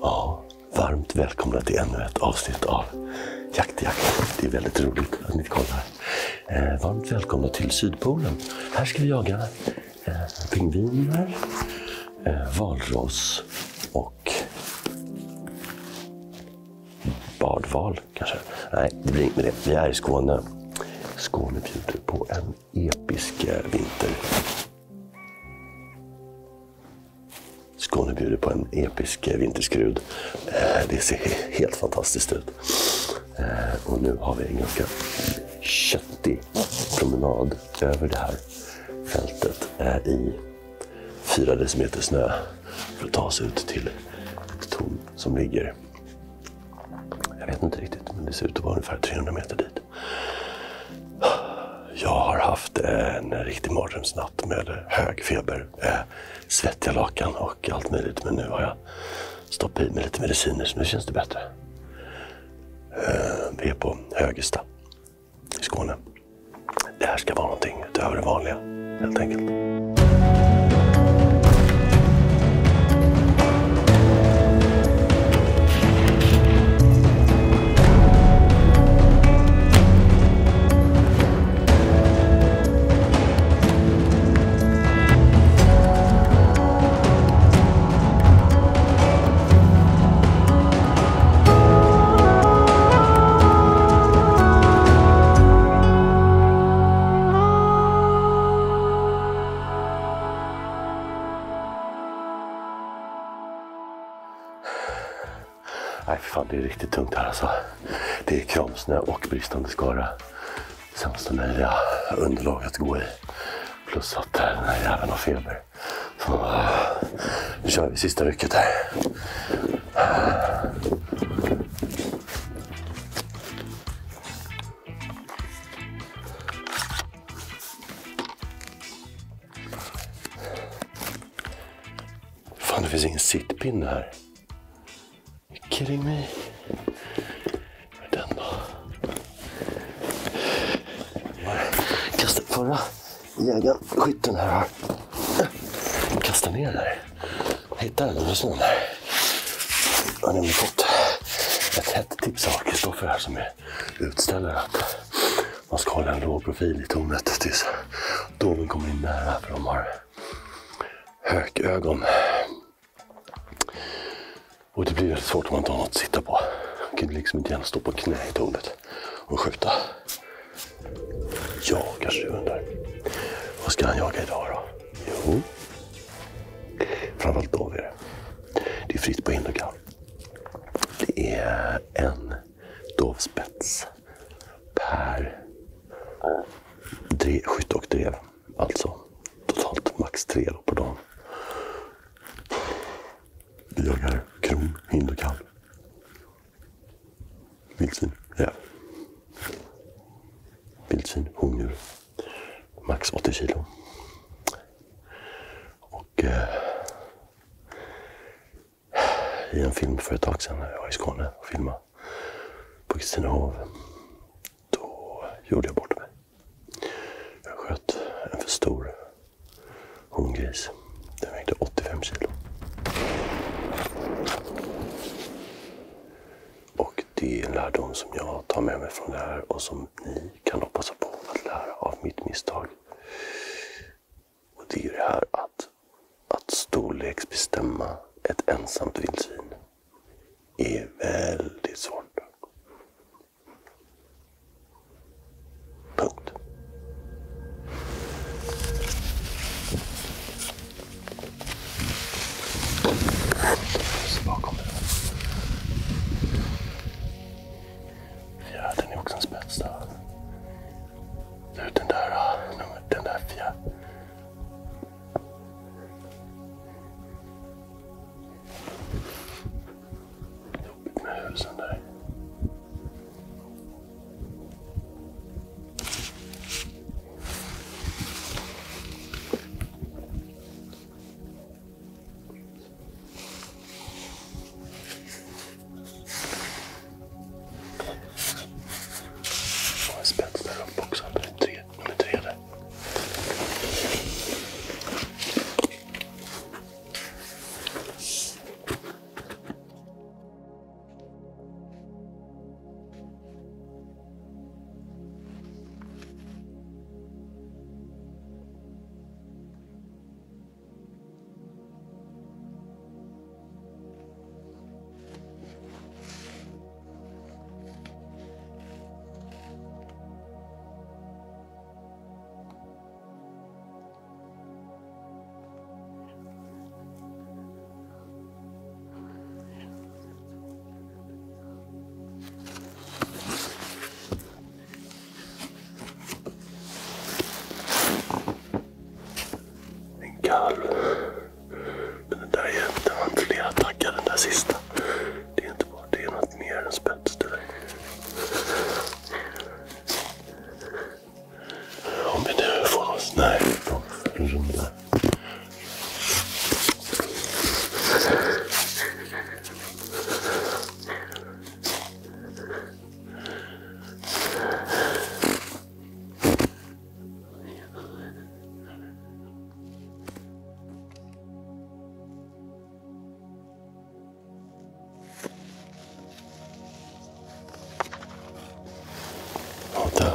Ja, varmt välkomna till ännu ett avsnitt av Jaktjakt. Det är väldigt roligt att ni kollar. Varmt välkomna till Sydpolen. Här ska vi jaga pingviner, valross och badval kanske. Nej, det blir inget med det. Vi är i Skåne. Skåne bjuder på en episk vinter. Skåne bjuder på en episk vinterskrud. Det ser helt fantastiskt ut. Och nu har vi en ganska köttig promenad över det här fältet i 4 decimeter snö för att ta oss ut till ett torn som ligger, jag vet inte riktigt, men det ser ut att vara ungefär 300 meter dit. Jag har haft en riktig mardrömsnatt med hög feber, svettiga lakan och allt möjligt. Men nu har jag stoppat i mig lite mediciner så nu känns det bättre. Vi är på Högesta i Skåne. Det här ska vara någonting utöver det vanliga, helt enkelt. Nej, fan, det är riktigt tungt här alltså. Det är kramsnö och bristande skara. Sämsta möjliga underlag att gå i. Plus att den här jäveln har feber. Så, nu kör vi sista rycket här. Fan, det finns ingen sittpinne här. Kidding me? Den då? Kasta förra jägaren, skytten här. Kasta ner där. Hitta den under snön där. Jag har nämligen fått ett hett tips av Kristoffer här som är utställare att man ska hålla en låg profil i tornet tills doven kommer in nära, för de har hökögon. Och det blir väldigt svårt om man inte har något att sitta på. Man kan liksom inte gärna stå på knä i tornet och skjuta. Ja, kanske du undrar. Vad ska han jaga idag då? Jo, framförallt dov är det. Det är fritt på Indokal. Det är en dovspets per skytt och drev. Alltså totalt max 3 på dagen. Vi jagar kron, hind och kalv. Vildsvin, räv. Vildsvin, hondjur. Max 80 kilo. Och i en film för ett tag sedan när jag var i Skåne och filmade på Kristinehov, då gjorde jag bort mig. Jag sköt en för stor hongris. Den vägde 85 kilo. Och det är en lärdom som jag tar med mig från det här och som ni kan passa på att lära av mitt misstag. Och det är det här att storleksbestämma ett ensamt vildsvin är väldigt svårt. Punkt. Bakom det. Fjärden är också en spets där. Du, den där fjärden.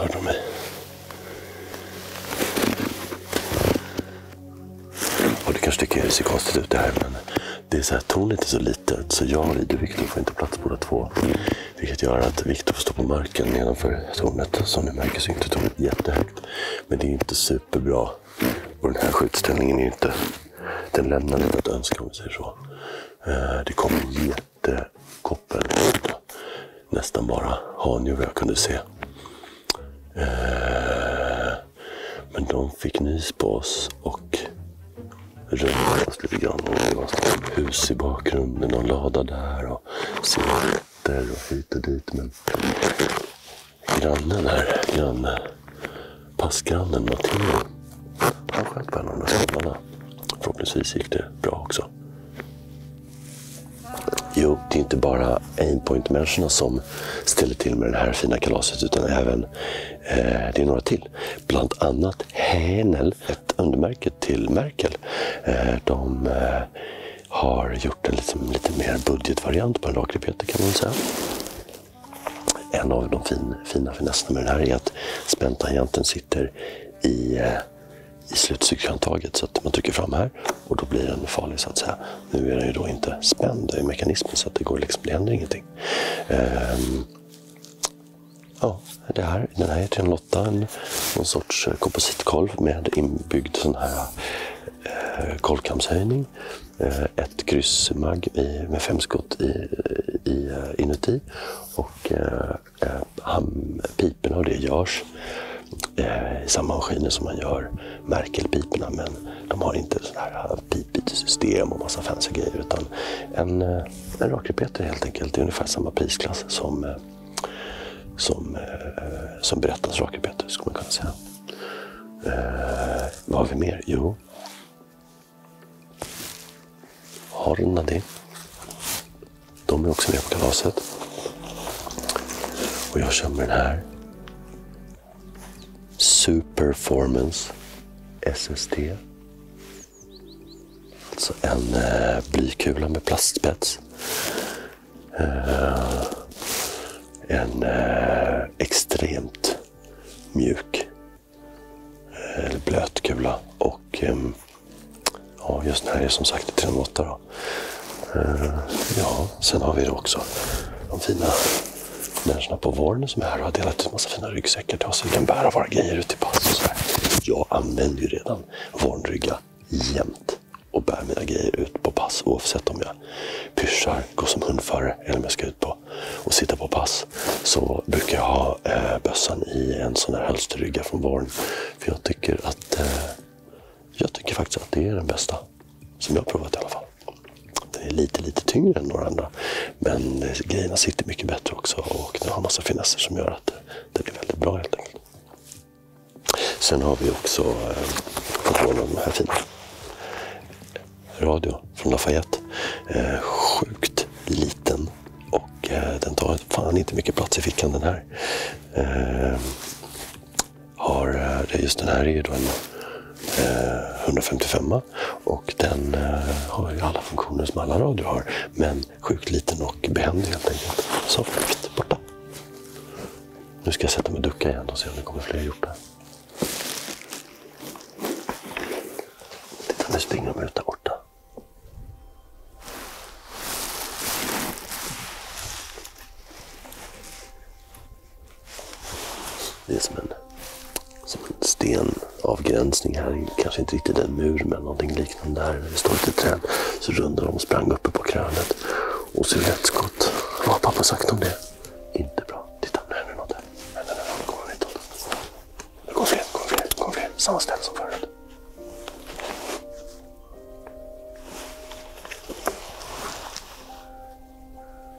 hörde de mig. Och det kanske tycker jag ser konstigt ut det här, men det är så här, tornet är så litet så jag och Viktor får inte plats båda två. Vilket gör att Viktor får stå på marken nedanför tornet. Som ni märker så är inte tornet jättehögt. Men det är inte superbra. Och den här skjutställningen är inte, den lämnar lite att önska om vi säger så. Det kommer jättekoppel. Nästan bara handjur jag kunde se. Men de fick nys på oss och rörde oss lite grann. Och det var hus i bakgrunden och lada där och cigaretter och hit och dit. Men grannen här, passgrannen Matteo, han sköt på en av de där snubbarna. Förhoppningsvis gick det bra också. Jo, det är inte bara aimpoint-människorna som ställer till med det här fina kalaset utan även det är några till. Bland annat Hänel, ett undermärke till Merkel. De har gjort en lite mer budgetvariant på en rakrepeter kan man säga. En av de fina finesserna med den här är att späntangenten sitter i slutcykelhandtaget så att man trycker fram här och då blir den farlig så att säga. Nu är den ju då inte spänd i mekanismen så att det går liksom, det händer ingenting. Ja, den här är 308, någon sorts kompositkolv med inbyggd sån här kolvkamshöjning. Ett kryssmagg med 5 skott inuti och pipen av det görs i samma maskiner som man gör Merkel-piporna, men de har inte sån här pipbytesystem och massa fancy grejer utan en rakrepeter helt enkelt i ungefär samma prisklass som berättas rakrepeter skulle man kunna säga. Vad har vi mer? Jo, Hornady. De är också med på kalaset. Och jag kör med den här Superformance SST. Alltså en blykula med plastspets. En extremt mjuk eller blöt kula och ja, just den här är som sagt 308 då. Ja, sen har vi då också de fina människorna på Vorn som är här och har delat ut en massa fina ryggsäckar till oss så vi kan bära våra grejer ut i pass och så här. Jag använder ju redan Vornrygga jämt och bär mina grejer ut på pass oavsett om jag pyschar, går som hundförare eller om jag ska ut på och sitta på pass så brukar jag ha bössan i en sån här hölsterrygga från Vorn för jag tycker faktiskt att det är den bästa som jag har provat i alla fall. Den är lite tyngre än några andra men grejerna sitter mycket bättre också och den har massa finesser som gör att det blir väldigt bra helt enkelt. Sen har vi också fått låna den här fina radio från Lafayette. Sjukt liten och den tar fan inte mycket plats i fickan den här. Just den här är ju då en 155 och den har ju alla funktioner som alla radio har men sjukt liten och behändig helt enkelt. Så borta. Nu ska jag sätta mig och ducka igen och se om det kommer fler hjortar. Titta, nu springer de ut där borta. Det är som en stenavgränsning här. Kanske inte riktigt en mur men någonting liknande där. Det står ett träd så rundar de och sprang uppe på krönet. Och silhuettskott. Vad har pappa sagt om det? Inte bra. Titta, nu händer något där. Nu kommer vi hitåt. Nu går fler. Samma ställe som förut.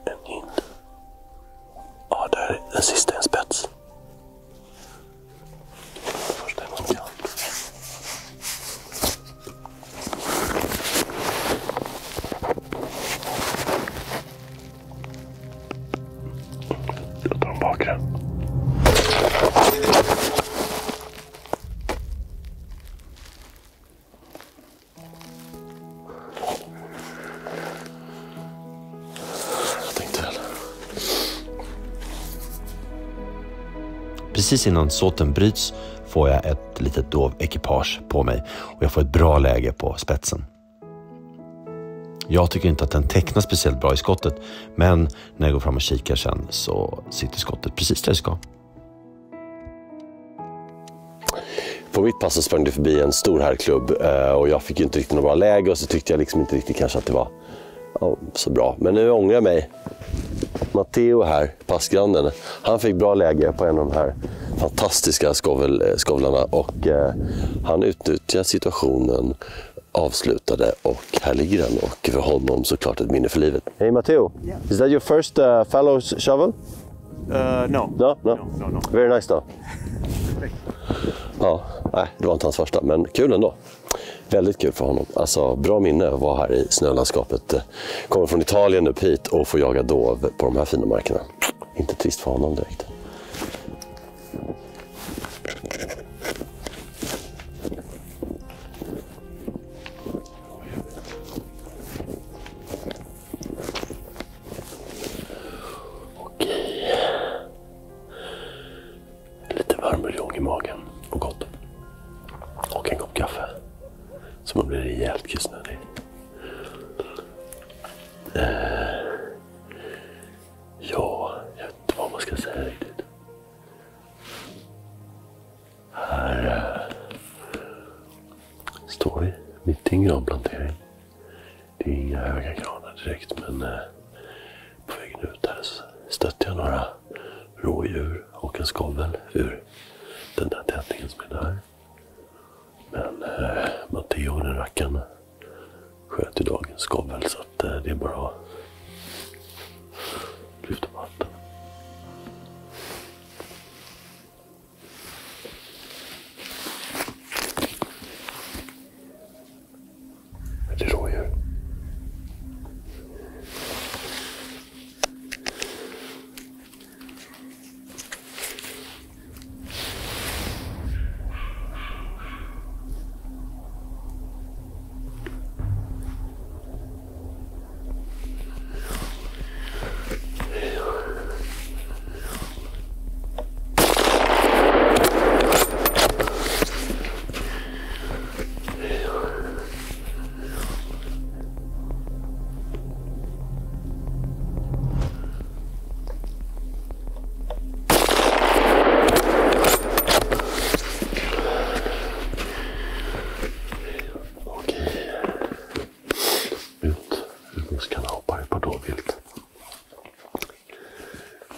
En hind. Ja, där är den sista en spets. Precis innan såten bryts får jag ett litet dovekipage på mig och jag får ett bra läge på spetsen. Jag tycker inte att den tecknar speciellt bra i skottet, men när jag går fram och kikar sen så sitter skottet precis där det ska. På mitt pass så sprang det förbi en stor herrklubb och jag fick ju inte riktigt något bra läge och så tyckte jag liksom inte riktigt kanske att det var så bra. Men nu ångrar jag mig. Matteo här, passgrannen, han fick bra läge på en av de här fantastiska skovlarna och han utnyttjade situationen, avslutade och här ligger den och för honom såklart ett minne för livet. Hey Matteo, Yeah. is that your first fallow shovel? No. No. Very nice though. Ja, nej, det var inte hans första, men kul ändå. Väldigt kul för honom. Alltså, bra minne att vara här i snölandskapet. Kommer från Italien upp hit och får jaga dov på de här fina markerna. Inte trist för honom direkt. Okej. Lite varm buljong i magen och gott. Och en kopp kaffe. Så man blir rejält kissnödig. Ja, jag vet inte vad man ska säga riktigt. Här står vi mitt i en granplantering. Det är inga höga granar direkt, men på vägen ut här så stötte jag några rådjur och en skovel ur den där tätningen som är där. Men Matteo, den rackaren, sköt i dagens skovel så att det är bara att lyfta på hatten. Det är rådjur.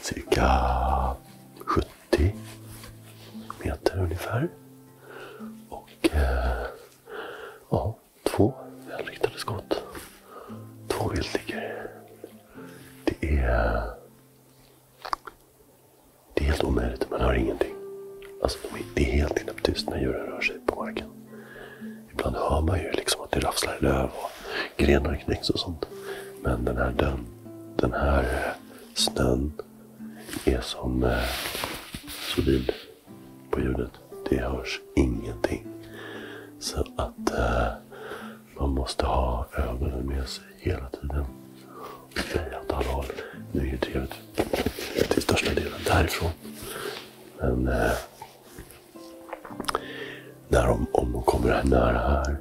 Cirka 70 meter ungefär. Och ja, 2 välriktade skott. 2 vildligger. Det är helt omöjligt, man hör ingenting. Alltså det är helt knäpptyst när djuren rör sig på marken. Ibland hör man ju liksom att det rafflar i löv och grenar knäcks och sånt. Men den här snön är som solid på ljudet. Det hörs ingenting. Så att man måste ha ögonen med sig hela tiden. Och säga åt alla håll. Nu är ju drevet till största delen därifrån. Men om de kommer här nära här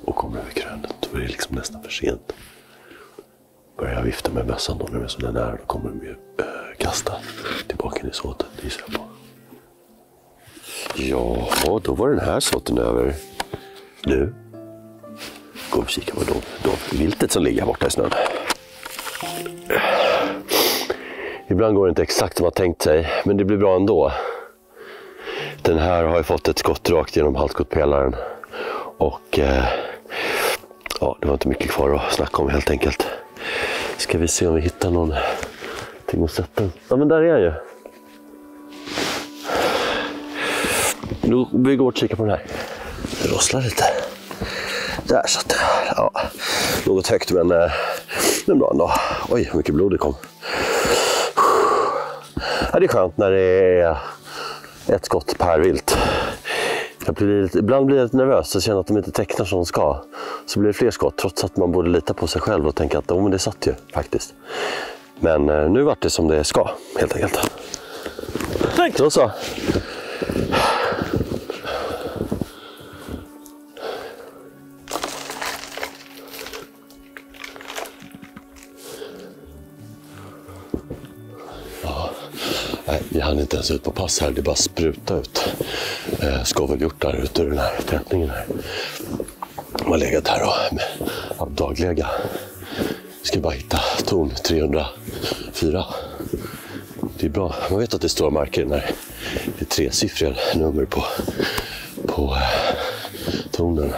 och kommer över krönet, då är det liksom nästan för sent. Börjar jag vifta med bössan då när de är så där nära, då kommer de ju kasta tillbaka i såten, gissar jag på. Ja, då var den här såten över. Nu går vi och kika på viltet som ligger borta i snön. Ibland går det inte exakt som man tänkt sig, men det blir bra ändå. Den här har ju fått ett skott rakt genom halskottpelaren. Och ja, det var inte mycket kvar att snacka om helt enkelt. Ska vi se om vi hittar någonting att sätta. Ja, men där är han ju. Nu vi går och kika på den här. Det rosslar lite. Där så att, ja, något högt men bra ändå. Oj, hur mycket blod det kom. Ja, det är skönt när det är ett skott per vilt. Ibland blir jag lite nervös och känner att de inte tecknar som de ska. Så blir det fler skott trots att man borde lita på sig själv och tänka att men det satt ju faktiskt. Men nu vart det som det ska helt enkelt. perfekt. Då så. Nej, vi hann inte ens ut på pass här. Det bara spruta ut skovelhjortar ut ur den här tätningen här. De har legat här och med daglega. Vi ska bara hitta torn 304. Det är bra. Man vet att det är stora marker när det är 3-siffriga nummer på tornen.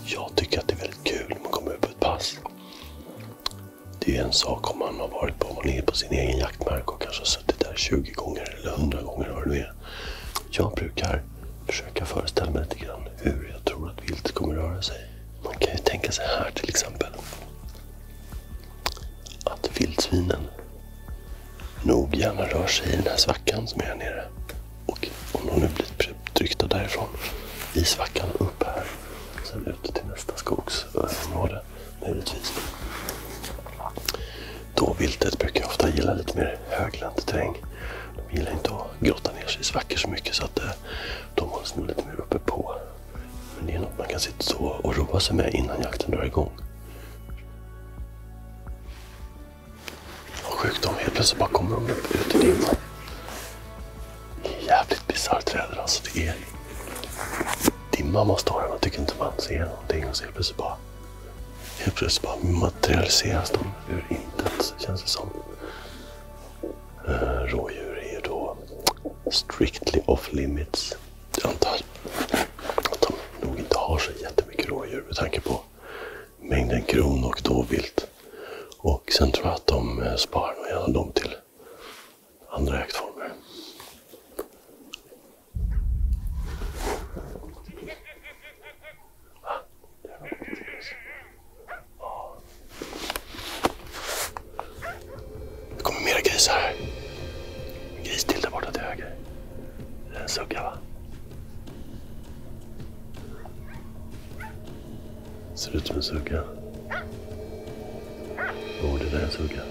Jag tycker att det är väldigt kul när man kommer upp på ett pass. Det är en sak om man har varit på, man är på sin egen jaktmark och kanske suttit där 20 gånger eller 100 gånger vad det nu är. Jag brukar försöka föreställa mig lite grann hur jag tror att viltet kommer röra sig. Man kan ju tänka sig här till exempel att vildsvinen nog gärna rör sig i den här svackan som är här nere. Och om de nu blir tryckta därifrån i svackan upp här sen ut till nästa skogsområde möjligtvis. Då viltet brukar ofta gilla lite mer höglänt terräng. De gillar inte att grotta ner sig i svackor så mycket så att de hålls nog lite mer uppe på. Men det är något man kan sitta och roa sig med innan jakten drar igång. Och sjukt om helt plötsligt bara kommer de upp ut i dimman. Det är jävligt bisarrt träd alltså. Det är dimma man står här och tycker inte man ser någonting och så helt plötsligt bara materialiseras de ur intet, känns det som. Rådjur är då strictly off limits. Jag antar att de nog inte har så jättemycket rådjur med tanke på mängden kron och dovvilt. Och sen tror jag att de sparar nog gärna dem till andra jaktformer. Det kommer mera grisar här. En gris till där borta till höger. Det är en sugga, va? Ser ut som en sugga. Det där är en sugga.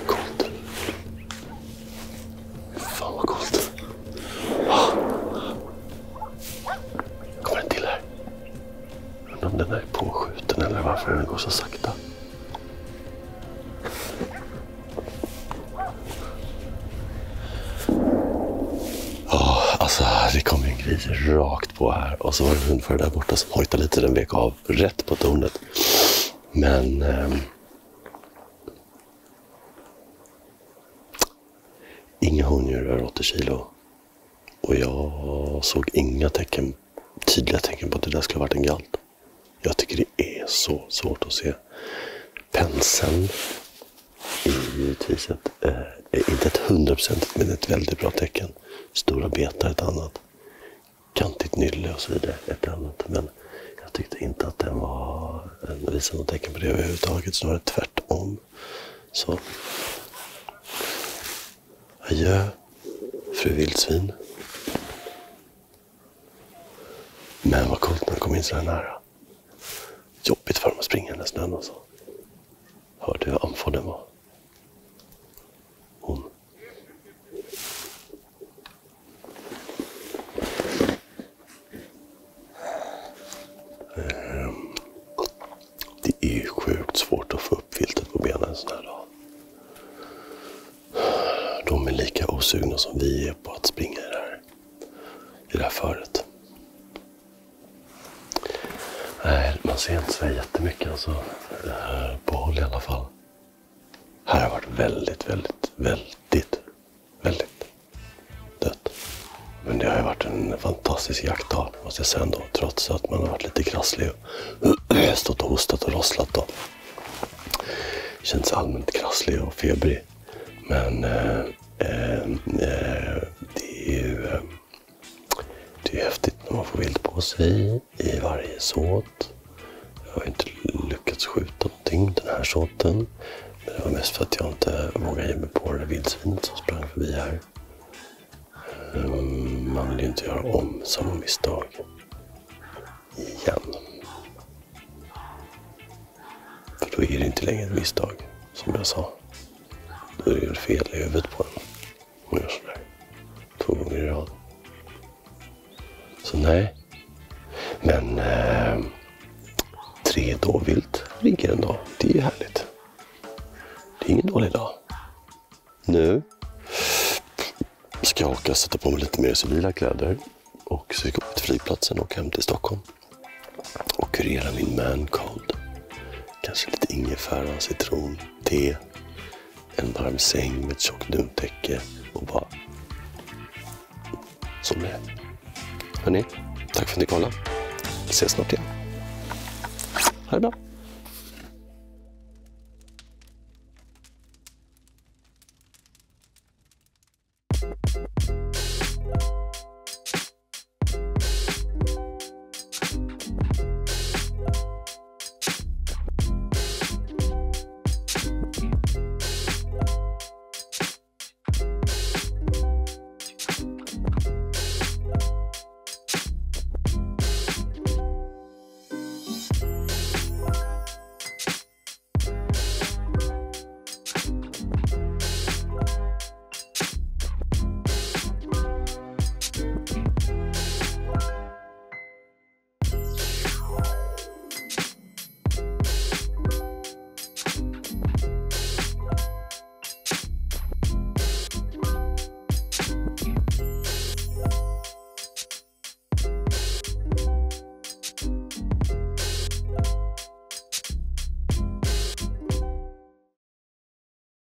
Coolt. Fan vad coolt. Kommer en till här. Undrar om den är påskjuten eller varför den går så sakta. Alltså det kom en gris rakt på här och så var det en hundförare där borta som hojtade lite, den vek av rätt på tornet. Men inga hondjur över 80 kilo. Och jag såg inga tydliga tecken på att det där skulle ha varit en galt. Jag tycker det är så svårt att se. Penseln är givetvis inte ett 100% men ett väldigt bra tecken. Stora betar ett annat. Kantigt nylle och så vidare ett annat. Men jag tyckte inte att den var visade något tecken på det överhuvudtaget. Snarare tvärtom. Så. Adjö, fru vildsvin. Men vad coolt när den kom in så här nära. Jobbigt för dem att springa i snön och så. Hörde hur andfådd den var. Hon. Det är ju sjukt svårt att få upp viltet på benen en sån här dag. De är lika osugna som vi är på att springa i det här föret. Nej, man ser inte så jättemycket alltså, på håll i alla fall. Här har varit väldigt dött. Men det har ju varit en fantastisk jaktdag, måste jag säga ändå. Trots att man har varit lite krasslig och stått och hostat och rosslat då. Känns allmänt krasslig och febrig. Men det är häftigt när man får vilt på sig i varje såt. Jag har inte lyckats skjuta någonting den här såten. Men det var mest för att jag inte vågade ge mig på det där vildsvinet som sprang förbi här. Man vill ju inte göra om samma misstag igen. För då är det inte längre ett misstag, som jag sa. Då är det fel i huvudet på den. Och gör sådär 2 gånger i rad. Så nej. Men 3 dåvilt ligger en dag. Det är ju härligt. Det är ingen dålig dag. Nu ska jag åka och sätta på mig lite mer civila kläder. Och så ska jag gå till flygplatsen och hem till Stockholm. Och kurera min man cold. Kanske lite ingefära, citron, te. En varm säng med ett tjockt duntäcke. Och bara som det är. Hörrni, tack för att ni kollade. Vi ses snart igen. Ha det bra.